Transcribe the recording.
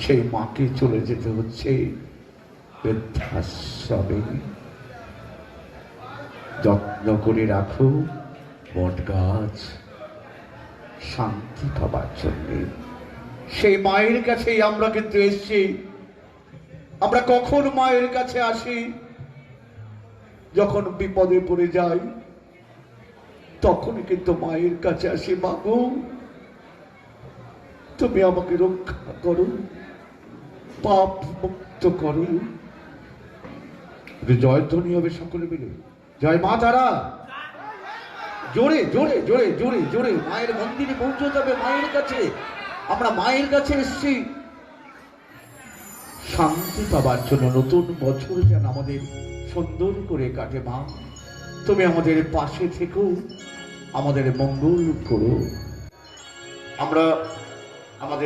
সেই মাকে চলে যেতে হচ্ছে বৃদ্ধাশ্রমে। যত্ন করে রাখো বট গাছ, শান্তি পাবার জন্যে। সেই মায়ের কাছেই আমরা কিন্তু এসছি। আমরা কখন মায়ের কাছে আসি? যখন বিপদে পড়ে যাই তখনই কিন্তু মায়ের কাছে আসি। মা গো, তুমি আমাকে রক্ষা করো, পাপ মুক্ত করো। জয়ধ্বনি হবে সকলে মিলে, জয় মা তারা। জোরে জোরে জোরে জোরে জোরে মায়ের মন্দিরে পৌঁছতে হবে, মায়ের কাছে। আমরা মায়ের কাছে এসছি শান্তি পাবার জন্য। নতুন বছর যেন আমাদের সুন্দর করে কাটে। মা, তুমি আমাদের পাশে থেকো, আমাদের মঙ্গল করো। আমরা আমাদের